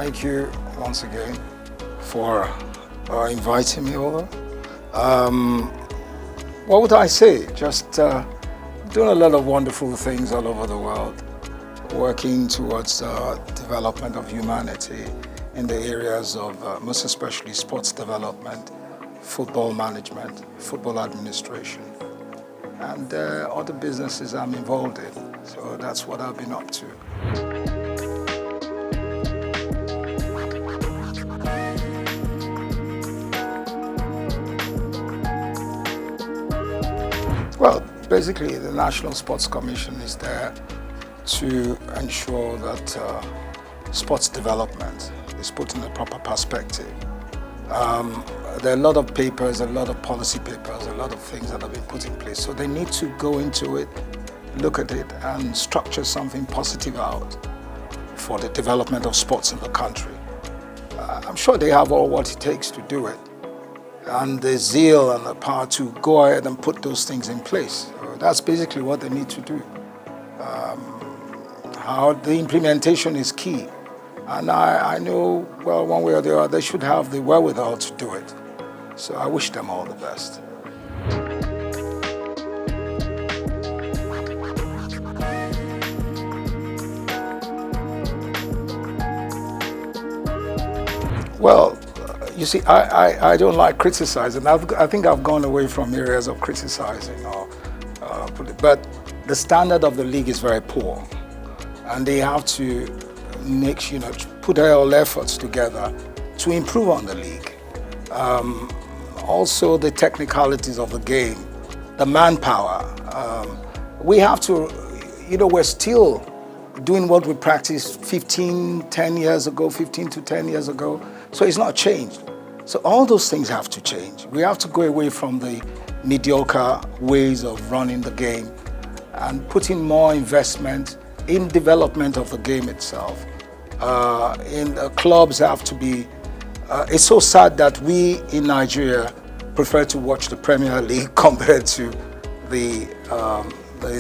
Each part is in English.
Thank you once again for inviting me over. What would I say? Just doing a lot of wonderful things all over the world, working towards development of humanity in the areas of most especially sports development, football management, football administration, and other businesses I'm involved in. So that's what I've been up to. Well, basically the National Sports Commission is there to ensure that sports development is put in a proper perspective. There are a lot of papers, a lot of policy papers, a lot of things that have been put in place. So they need to go into it, look at it, and structure something positive out for the development of sports in the country. I'm sure they have all what it takes to do it, and the zeal and the power to go ahead and put those things in place. So that's basically what they need to do. How the implementation is key. And I know, well, one way or the other, they should have the wherewithal to do it. So I wish them all the best. Well, you see, I don't like criticizing. I think I've gone away from areas of criticizing, but the standard of the league is very poor, and they have to put all efforts together to improve on the league. Also, the technicalities of the game, the manpower. We have to, we're still doing what we practiced 15 to 10 years ago. So it's not changed. So all those things have to change. We have to go away from the mediocre ways of running the game and put in more investment in development of the game itself. Clubs have to be, it's so sad that we in Nigeria prefer to watch the Premier League compared to the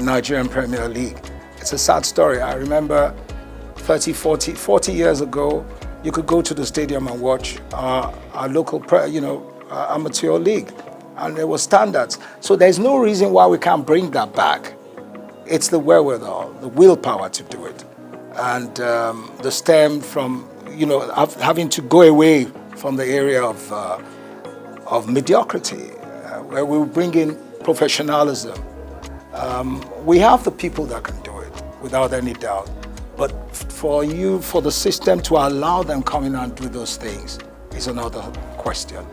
Nigerian Premier League. It's a sad story. I remember 40 years ago, you could go to the stadium and watch our local, amateur league, and there were standards. So there's no reason why we can't bring that back. It's the wherewithal, the willpower to do it, and the stem from, having to go away from the area of mediocrity, where we bring in professionalism. We have the people that can do it, without any doubt. But for the system to allow them come in and do those things is another question.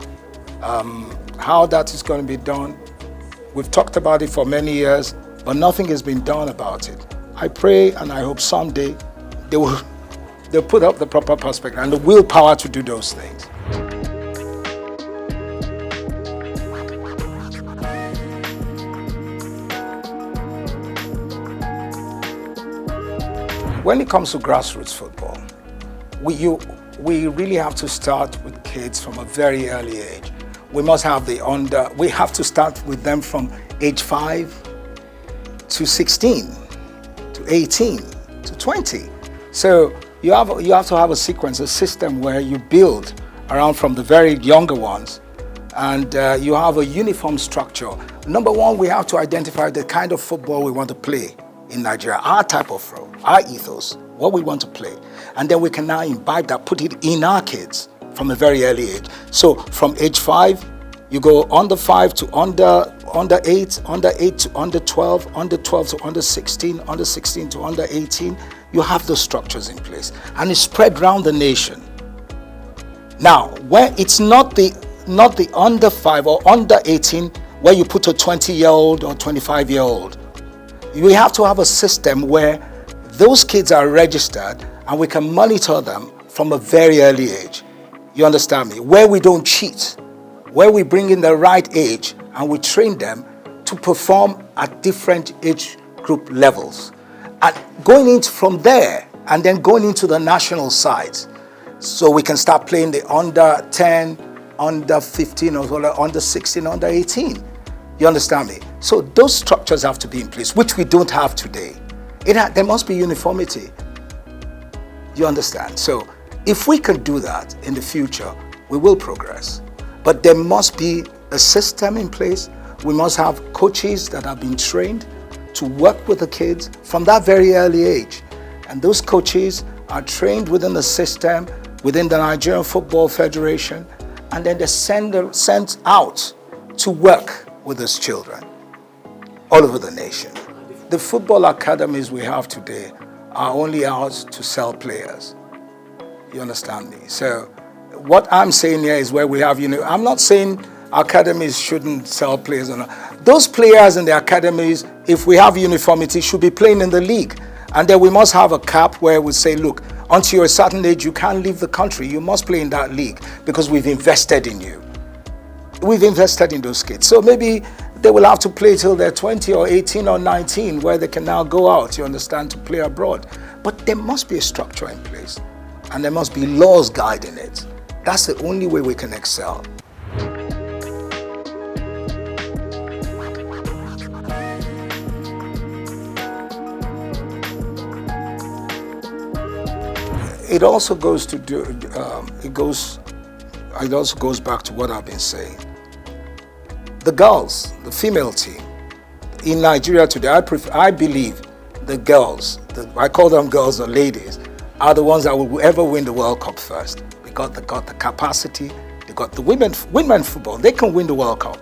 How that is going to be done, we've talked about it for many years, but nothing has been done about it. I pray and I hope someday they'll put up the proper perspective and the willpower to do those things. When it comes to grassroots football, we really have to start with kids from a very early age. We must have we have to start with them from age 5 to 16, to 18, to 20. So you have to have a sequence, a system where you build around from the very younger ones, and you have a uniform structure. Number one, we have to identify the kind of football we want to play in Nigeria, our type of role, our ethos, what we want to play. And then we can now imbibe that, put it in our kids from a very early age. So from age 5, you go under 5 to under 8, under 8 to under 12, under 12 to under 16, under 16 to under 18. You have those structures in place, and it's spread around the nation. Now, where it's not the under 5 or under 18, where you put a 20-year-old or 25-year-old. We have to have a system where those kids are registered and we can monitor them from a very early age. You understand me? Where we don't cheat, where we bring in the right age and we train them to perform at different age group levels. And going into from there and then going into the national sides. So we can start playing the under 10, under 15, or under 16, under 18. You understand me? So those structures have to be in place, which we don't have today. There must be uniformity. You understand? So If we can do that in the future, we will progress. But there must be a system in place. We must have coaches that have been trained to work with the kids from that very early age. And those coaches are trained within the system, within the Nigerian Football Federation, and then they're sent out to work with those children all over the nation. The football academies we have today are only out to sell players. You understand me? So what I'm saying here is where we have, I'm not saying academies shouldn't sell players or not. Those players in the academies, if we have uniformity, should be playing in the league. And then we must have a cap where we say, look, until you're a certain age, you can't leave the country. You must play in that league because we've invested in you. We've invested in those kids. So maybe they will have to play till they're 20 or 18 or 19 where they can now go out, you understand, to play abroad. But there must be a structure in place and there must be laws guiding it. That's the only way we can excel. It also goes to it also goes back to what I've been saying. The girls, the female team in Nigeria today, I believe the girls, I call them girls or ladies, are the ones that will ever win the World Cup first. They got the capacity, they got the women football, they can win the World Cup.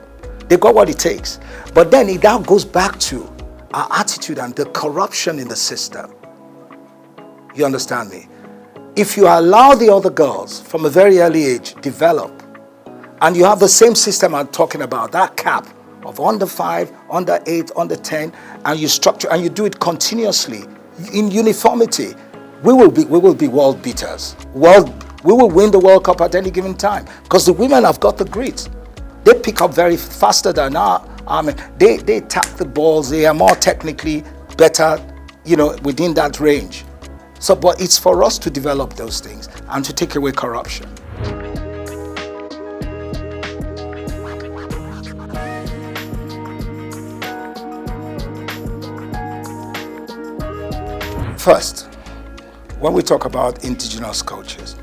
They've got what it takes. But then it now goes back to our attitude and the corruption in the system. You understand me? If you allow the other girls from a very early age develop, and you have the same system I'm talking about, that cap of under 5, under 8, under 10, and you structure and you do it continuously in uniformity, we will be world beaters. We will win the World Cup at any given time because the women have got the grit. They pick up very faster than our men. They tap the balls. They are more technically better, within that range. So, but it's for us to develop those things and to take away corruption. First, when we talk about indigenous coaches,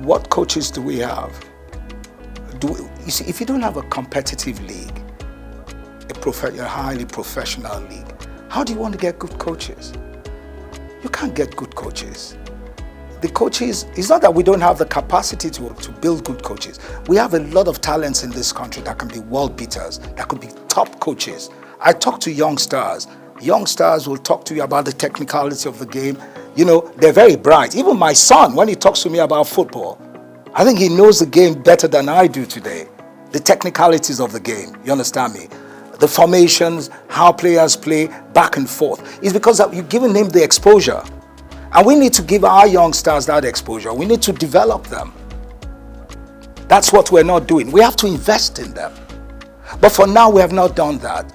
what coaches do we have? You see, if you don't have a competitive league, a highly professional league, how do you want to get good coaches? You can't get good coaches. The coaches, it's not that we don't have the capacity to build good coaches. We have a lot of talents in this country that can be world beaters, that could be top coaches. I talk to young stars. Young stars will talk to you about the technicality of the game. They're very bright. Even my son, when he talks to me about football, I think he knows the game better than I do today. The technicalities of the game, you understand me? The formations, how players play back and forth. It's because you've given them the exposure. And we need to give our young stars that exposure. We need to develop them. That's what we're not doing. We have to invest in them. But for now, we have not done that.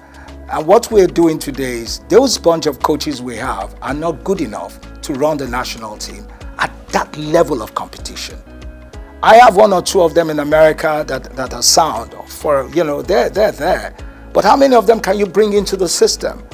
And what we're doing today is those bunch of coaches we have are not good enough to run the national team at that level of competition. I have one or two of them in America that are sound. They're there. But how many of them can you bring into the system?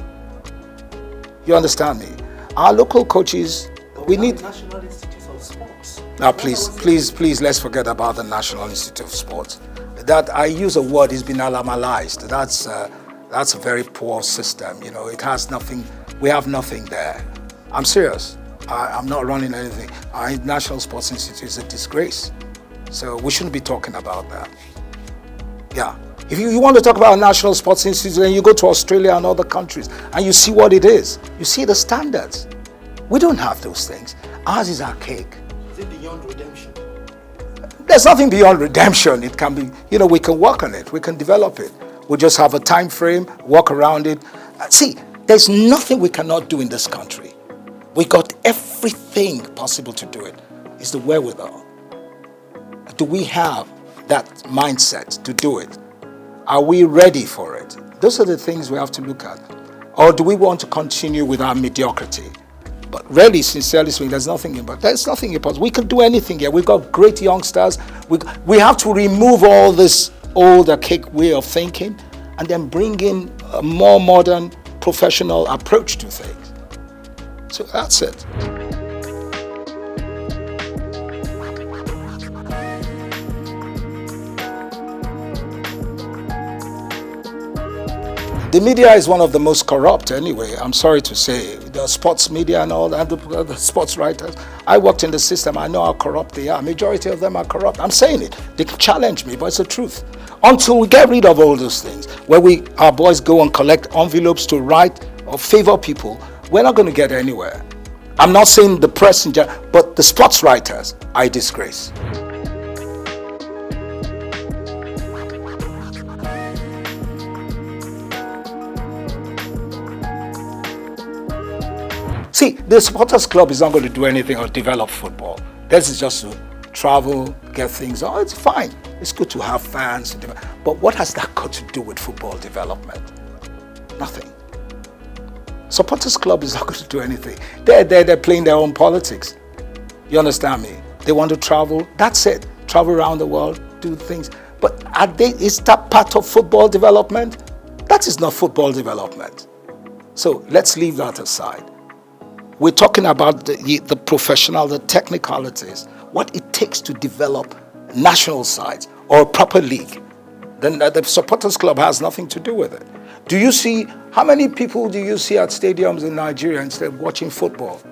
You understand me? Our local coaches, we need... National Institute of Sports. Now, please, let's forget about the National Institute of Sports. That I use a word, it's been alamalized. That's a very poor system. It has nothing. We have nothing there. I'm serious. I'm not running anything. Our National Sports Institute is a disgrace. So we shouldn't be talking about that. Yeah. If you want to talk about a National Sports Institute, then you go to Australia and other countries and you see what it is. You see the standards. We don't have those things. Ours is archaic. Is it beyond redemption? There's nothing beyond redemption. It can be, we can work on it. We can develop it. We just have a time frame, work around it. See, there's nothing we cannot do in this country. We got everything possible to do it. It's the wherewithal. Do we have that mindset to do it? Are we ready for it? Those are the things we have to look at. Or do we want to continue with our mediocrity? But really, sincerely speaking, there's nothing impossible. We can do anything here. We've got great youngsters. We have to remove all this old, archaic way of thinking and then bring in a more modern, professional approach to things. So that's it. The media is one of the most corrupt anyway, I'm sorry to say. The sports media and all that, the sports writers. I worked in the system, I know how corrupt they are. Majority of them are corrupt. I'm saying it. They challenge me, but it's the truth. Until we get rid of all those things, where our boys go and collect envelopes to write or favor people, we're not going to get anywhere. I'm not saying the press in general, but the sports writers, I disgrace. See, the supporters club is not going to do anything or develop football. This is just to travel, get things. Oh, it's fine. It's good to have fans. But what has that got to do with football development? Nothing. Supporters club is not going to do anything. They're playing their own politics. You understand me? They want to travel. That's it. Travel around the world, do things. But is that part of football development? That is not football development. So let's leave that aside. We're talking about the professional, the technicalities, what it takes to develop national sides or a proper league. Then the supporters club has nothing to do with it. Do you see, how many people do you see at stadiums in Nigeria instead of watching football?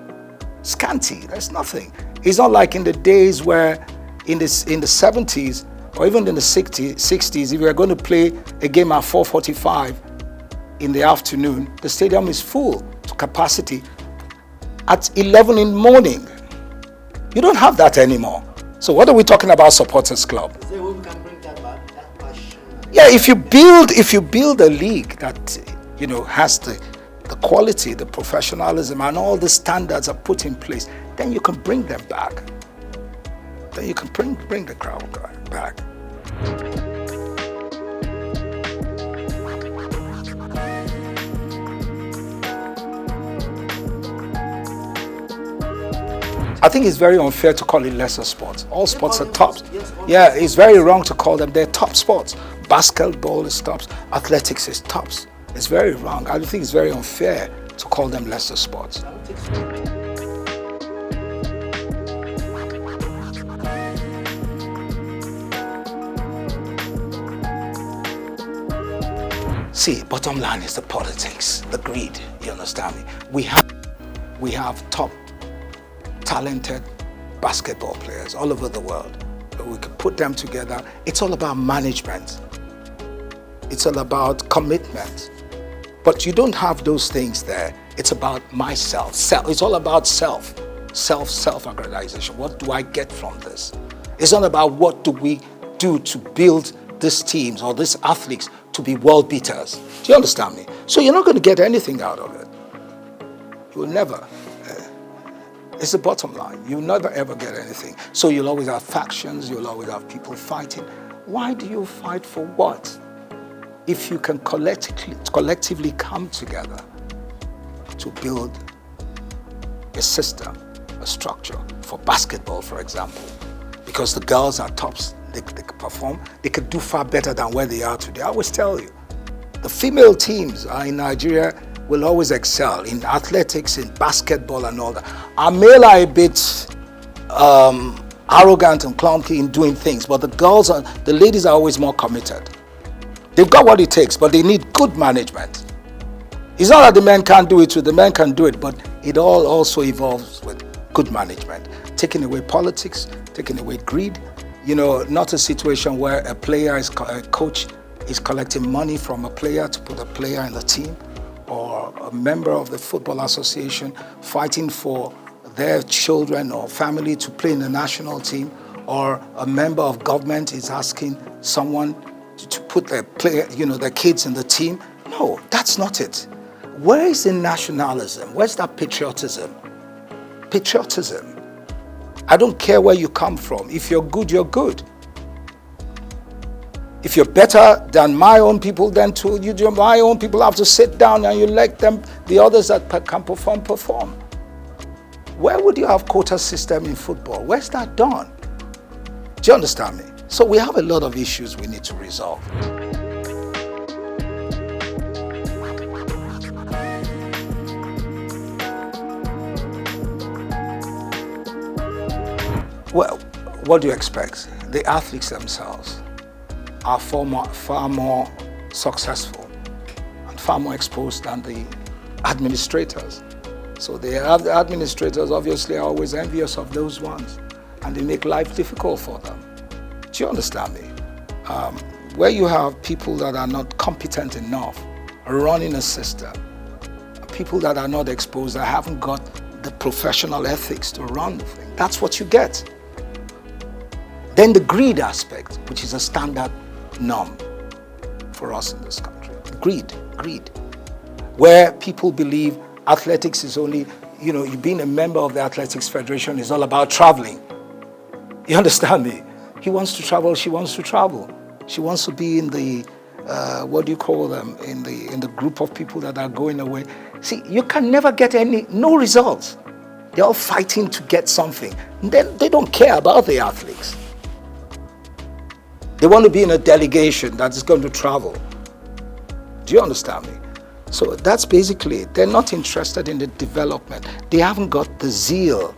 Scanty, there's nothing. It's not like in the days where in the 70s or even in the 60s, if you're going to play a game at 4:45 in the afternoon, the stadium is full to capacity at 11 in the morning. You don't have that anymore. So what are we talking about supporters club? So we can bring that back, that passion. Yeah, if you build a league that has the quality, the professionalism, and all the standards are put in place, then you can bring them back. Then you can bring the crowd back. I think it's very unfair to call it lesser sports. All sports are tops. Yeah, it's very wrong to call them. They're top sports. Basketball is tops. Athletics is tops. It's very wrong. I think it's very unfair to call them lesser sports. See, bottom line is the politics, the greed. You understand me? We have top talented basketball players all over the world. We can put them together. It's all about management. It's all about commitment. But you don't have those things there. It's about myself. It's all about self-aggrandization. What do I get from this? It's not about what do we do to build these teams or these athletes to be world beaters. Do you understand me? So you're not going to get anything out of it. You will never. It's the bottom line. You'll never ever get anything. So you'll always have factions, you'll always have people fighting. Why do you fight for what? If you can collectively come together to build a system, a structure for basketball, for example, because the girls are tops, they can perform, they can do far better than where they are today. I always tell you, the female teams in Nigeria will always excel in athletics, in basketball and all that. Our male are a bit arrogant and clunky in doing things, but the ladies are always more committed. They've got what it takes, but they need good management. It's not that the men can't do it too, the men can do it, but it all also evolves with good management. Taking away politics, taking away greed, not a situation where a coach is collecting money from a player to put a player in the team, or a member of the Football Association fighting for their children or family to play in the national team, or a member of government is asking someone to put their kids in the team. No, that's not it. Where is the nationalism? Where's that patriotism? Patriotism. I don't care where you come from. If you're good, you're good. If you're better than my own people, then my own people have to sit down and you let them, the others that can perform. Where would you have quota system in football? Where's that done? Do you understand me? So we have a lot of issues we need to resolve. Well, what do you expect? The athletes themselves are far more successful and far far more exposed than the administrators. So the administrators obviously are always envious of those ones, and they make life difficult for them. Do you understand me? Where you have people that are not competent enough running a system, people that are not exposed, that haven't got the professional ethics to run the thing, that's what you get. Then the greed aspect, which is a standard norm for us in this country. Greed. Where people believe athletics is only, you being a member of the Athletics Federation is all about traveling. You understand me? He wants to travel, she wants to travel. She wants to be in the, in the group of people that are going away. See, you can never get no results. They're all fighting to get something. Then they don't care about the athletes. They want to be in a delegation that is going to travel. Do you understand me? So that's basically it. They're not interested in the development. They haven't got the zeal.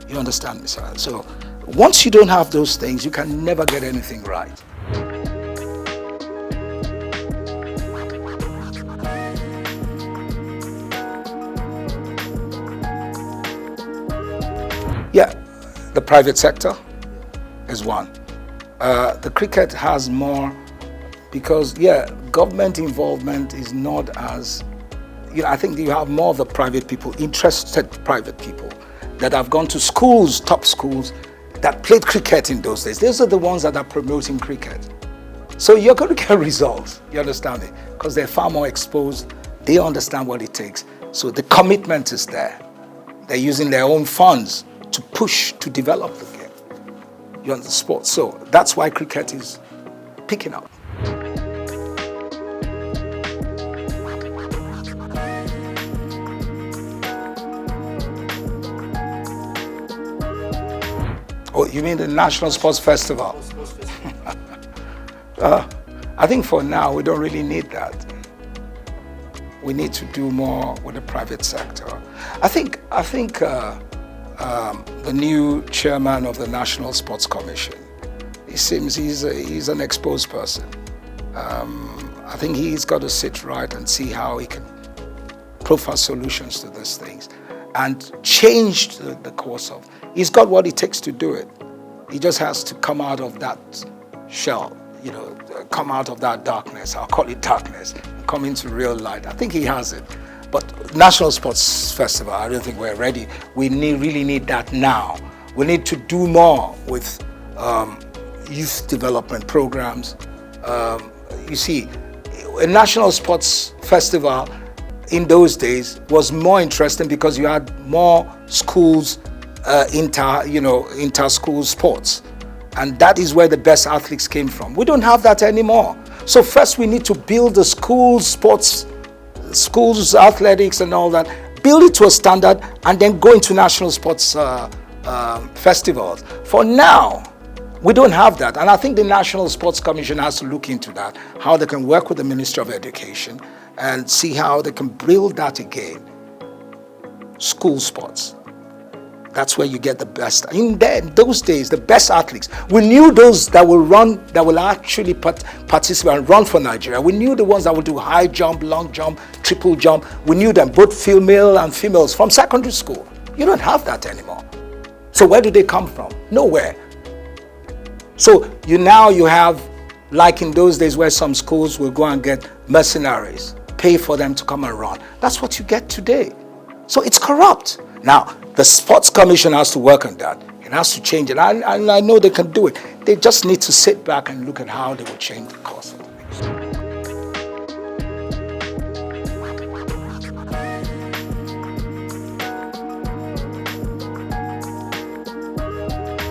You understand me, sir? So once you don't have those things, you can never get anything right. Yeah, the private sector is one. The cricket has more because, government involvement is not as, I think you have more of the private people, interested private people that have gone to schools, top schools, that played cricket in those days. Those are the ones that are promoting cricket. So you're going to get results, you understand me? Because they're far more exposed, they understand what it takes. So the commitment is there. They're using their own funds to push, to develop the game. You understand, sport. So that's why cricket is picking up. Oh, you mean the National Sports Festival? I think for now, we don't really need that. We need to do more with the private sector. I think the new chairman of the National Sports Commission, it seems he's an exposed person. I think he's got to sit right and see how he can profile solutions to these things and change the course of. He's got what it takes to do it. He just has to come out of that shell, come out of that darkness. I'll call it darkness, come into real light. I think he has it. But National Sports Festival, I don't think we're ready. We really need that now. We need to do more with youth development programs. You see, a National Sports Festival in those days was more interesting because you had more schools, inter-school sports. And that is where the best athletes came from. We don't have that anymore. So first we need to build the school sports, schools, athletics and all that, build it to a standard and then go into national sports festivals. For now, we don't have that. And I think the National Sports Commission has to look into that, how they can work with the Ministry of Education and see how they can build that again. School sports. That's where you get the best. In those days, the best athletes. We knew those that will run, that will actually participate and run for Nigeria. We knew the ones that will do high jump, long jump, triple jump. We knew them, both female and females, from secondary school. You don't have that anymore. So where do they come from? Nowhere. So you have, like in those days where some schools will go and get mercenaries, pay for them to come and run. That's what you get today. So it's corrupt. Now, the Sports Commission has to work on that. It has to change it. I know they can do it. They just need to sit back and look at how they will change the course of things.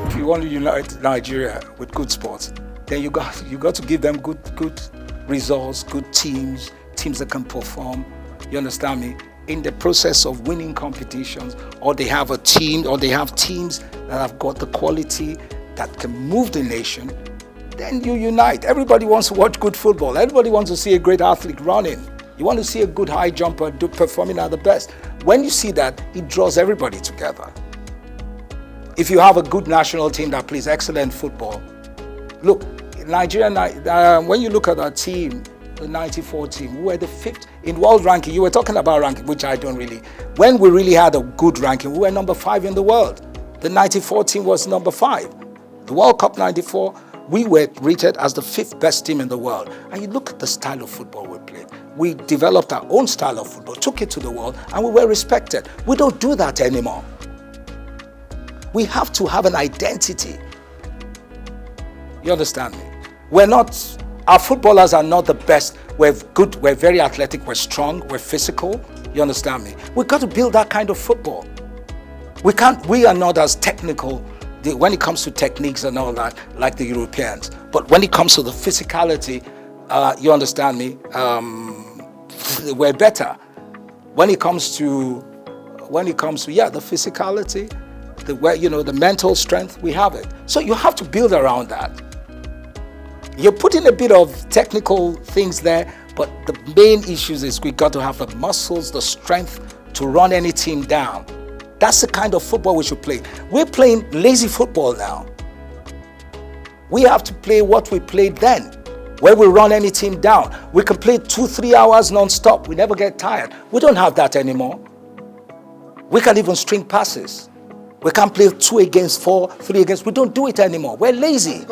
If you want to unite Nigeria with good sports, then you got to give them good results, good teams that can perform. You understand me? In the process of winning competitions, or they have a team, or they have teams that have got the quality that can move the nation, then you unite. Everybody wants to watch good football. Everybody wants to see a great athlete running. You want to see a good high jumper performing at the best. When you see that, it draws everybody together. If you have a good national team that plays excellent football, look, Nigeria, when you look at our team, the 94 team. We were the 5th in world ranking. You were talking about ranking, which I don't really. When we really had a good ranking, we were number 5 in the world. The 94 team was number 5. The World Cup 94, we were rated as the 5th best team in the world. And you look at the style of football we played. We developed our own style of football, took it to the world, and we were respected. We don't do that anymore. We have to have an identity. You understand me? Our footballers are not the best. We're good, we're very athletic, we're strong, we're physical. You understand me? We've got to build that kind of football. We are not as technical when it comes to techniques and all that, like the Europeans. But when it comes to the physicality, you understand me, we're better. When it comes to the physicality, the mental strength, we have it. So you have to build around that. You're putting a bit of technical things there, but the main issues is we got to have the muscles, the strength to run any team down. That's the kind of football we should play. We're playing lazy football now. We have to play what we played then, where we run any team down. We can play 2-3 hours non-stop. We never get tired. We don't have that anymore. We can even string passes. We can't play 2 against 4, 3 against. We don't do it anymore. We're lazy.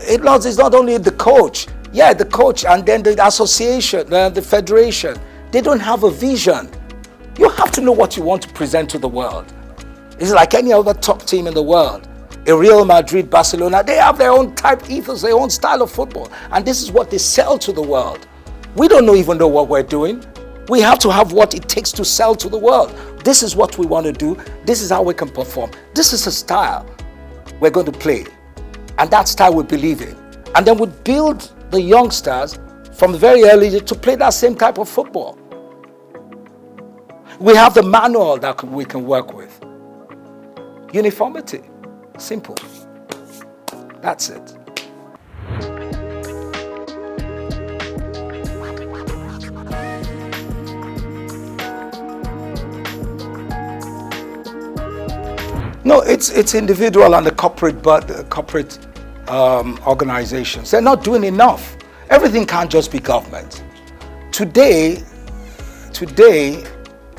It's not only the coach. Yeah, the coach and then the association, the federation. They don't have a vision. You have to know what you want to present to the world. It's like any other top team in the world. A Real Madrid, Barcelona, they have their own type ethos, their own style of football. And this is what they sell to the world. We don't even know what we're doing. We have to have what it takes to sell to the world. This is what we want to do. This is how we can perform. This is a style we're going to play. And that style we believe in. And then we build the youngsters from very early to play that same type of football. We have the manual that we can work with. Uniformity. Simple. That's it. No, it's individual and the corporate, but the corporate organizations. They're not doing enough. Everything can't just be government. Today,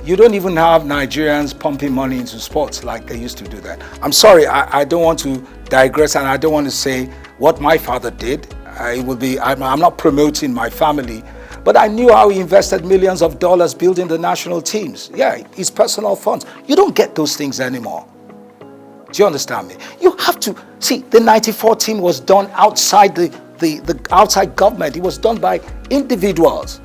you don't even have Nigerians pumping money into sports like they used to do that. I'm sorry, I don't want to digress, and I don't want to say what my father did. I'm not promoting my family, but I knew how he invested millions of dollars building the national teams. Yeah, his personal funds. You don't get those things anymore. Do you understand me? You have to see the 94 team was done outside the outside government. It was done by individuals.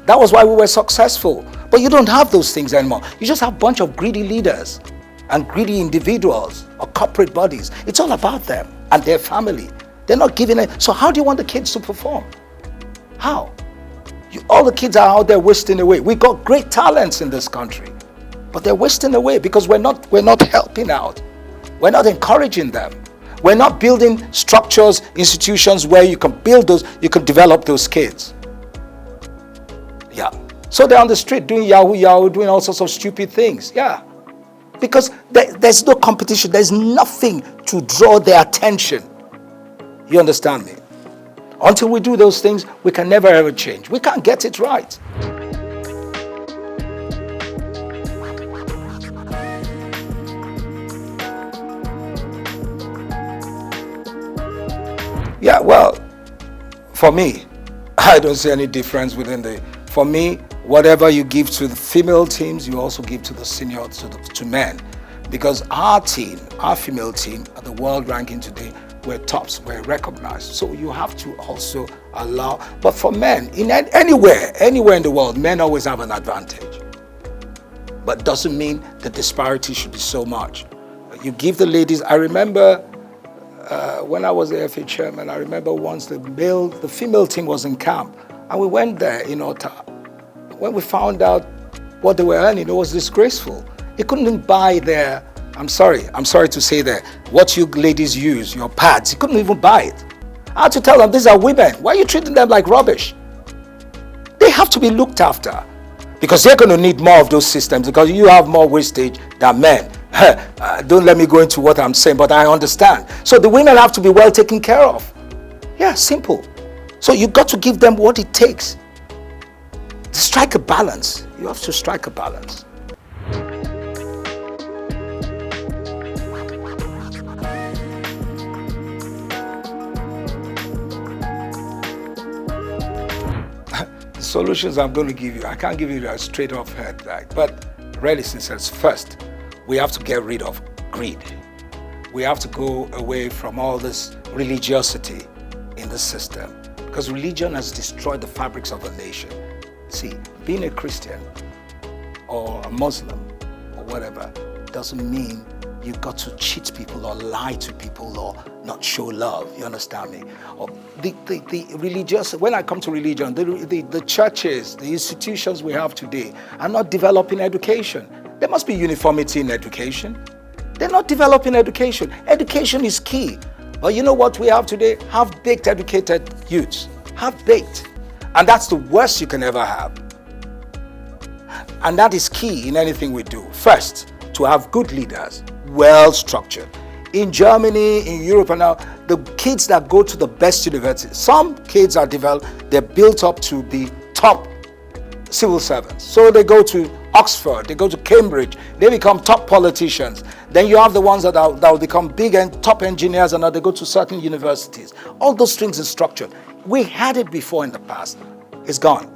That was why we were successful. But you don't have those things anymore. You just have a bunch of greedy leaders and greedy individuals or corporate bodies. It's all about them and their family. They're not giving it. So how do you want the kids to perform? How? All the kids are out there wasting away. We've got great talents in this country, but they're wasting away because we're not helping out. We're not encouraging them. We're not building structures, institutions where you can build those, you can develop those kids. Yeah. So they're on the street doing yahoo, doing all sorts of stupid things. Yeah. Because there's no competition. There's nothing to draw their attention. You understand me? Until we do those things, we can never ever change. We can't get it right. Yeah, well, for me, I don't see any difference for me, whatever you give to the female teams, you also give to the senior, to men. Because our team, our female team, at the world ranking today, we're tops, we're recognized. So you have to also allow, but for men, anywhere in the world, men always have an advantage. But doesn't mean the disparity should be so much. You give the ladies, I remember when I was the FA chairman, I remember once the female team was in camp, and we went there in Ota. When we found out what they were earning, it was disgraceful. They couldn't even buy their, I'm sorry to say that, what you ladies use, your pads, you couldn't even buy it. I had to tell them, these are women. Why are you treating them like rubbish? They have to be looked after, because they're going to need more of those systems, because you have more wastage than men. Don't let me go into what I'm saying, but I understand. So the women have to be well taken care of. Yeah, simple. So you got to give them what it takes. Strike a balance. You have to strike a balance. Solutions I'm going to give you, I can't give you a straight off head, right? But really, since first, we have to get rid of greed. We have to go away from all this religiosity in the system, because religion has destroyed the fabrics of a nation. See, being a Christian or a Muslim or whatever doesn't mean you got to cheat people or lie to people or not show love. You understand me? Or the religious, when I come to religion, the churches, the institutions we have today are not developing education. There must be uniformity in education. They're not developing education. Education is key. But you know what we have today? Half-baked educated youths. Half-baked. And that's the worst you can ever have. And that is key in anything we do. First, to have good leaders, well-structured. In Germany, in Europe, and now, the kids that go to the best universities, some kids are developed, they're built up to be top civil servants. So they go to Oxford, they go to Cambridge, they become top politicians. Then you have the ones that will become big and top engineers, and now they go to certain universities. All those things are structured. We had it before in the past. It's gone.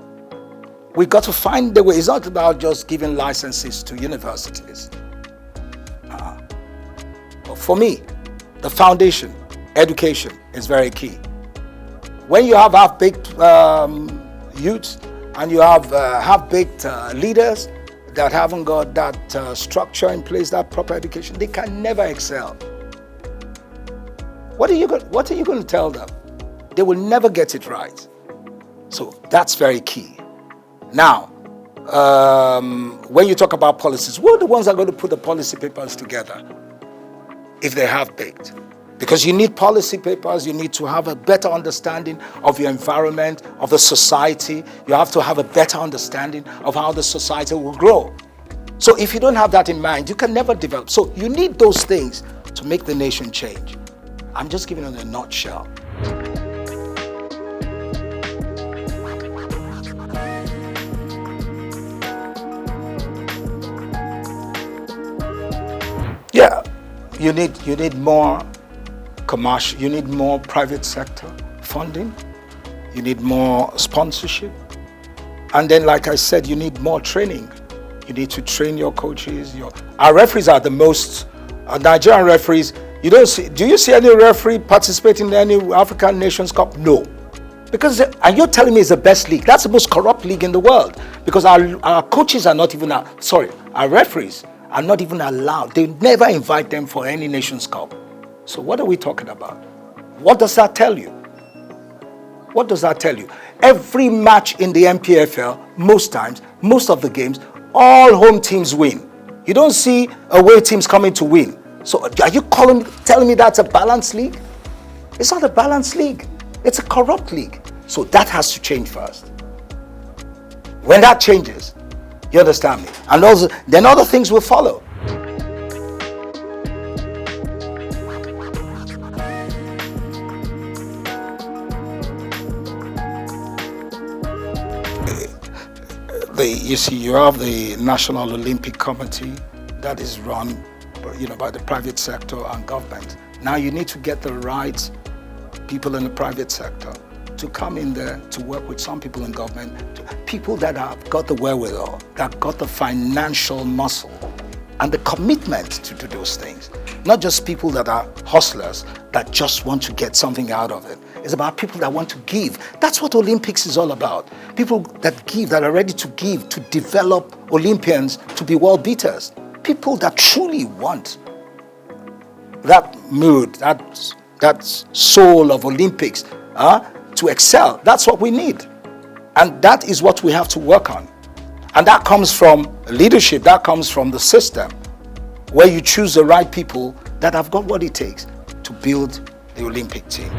We got to find the way. It's not about just giving licenses to universities. But for me, the foundation, education, is very key. When you have half-baked youths and you have half-baked leaders that haven't got that structure in place, that proper education, they can never excel. What are you going to tell them? They will never get it right. So that's very key. Now, when you talk about policies, who are the ones that are going to put the policy papers together if they have baked? Because you need policy papers, you need to have a better understanding of your environment, of the society. You have to have a better understanding of how the society will grow. So if you don't have that in mind, you can never develop. So you need those things to make the nation change. I'm just giving it in a nutshell. Yeah, you need more commercial, you need more private sector funding, you need more sponsorship, and then, like I said, you need more training. You need to train your coaches. Our referees are the most Nigerian referees. You don't see. Do you see any referee participating in any African Nations Cup? No, because and you're telling me it's the best league. That's the most corrupt league in the world, because our coaches are not even our referees are not even allowed. They never invite them for any Nations Cup. So what are we talking about? What does that tell you? What does that tell you? Every match in the MPFL, most of the games, all home teams win. You don't see away teams coming to win. So are you telling me that's a balanced league? It's not a balanced league. It's a corrupt league. So that has to change first. When that changes, you understand me? And also, then other things will follow. You have the National Olympic Committee that is run, by the private sector and government. Now you need to get the right people in the private sector to come in there to work with some people in government, people that have got the wherewithal, that got the financial muscle and the commitment to do those things. Not just people that are hustlers that just want to get something out of it. It's about people that want to give. That's what Olympics is all about. People that give, that are ready to give, to develop Olympians to be world beaters. People that truly want that mood, that soul of Olympics to excel. That's what we need. And that is what we have to work on. And that comes from leadership, that comes from the system, where you choose the right people that have got what it takes to build the Olympic team.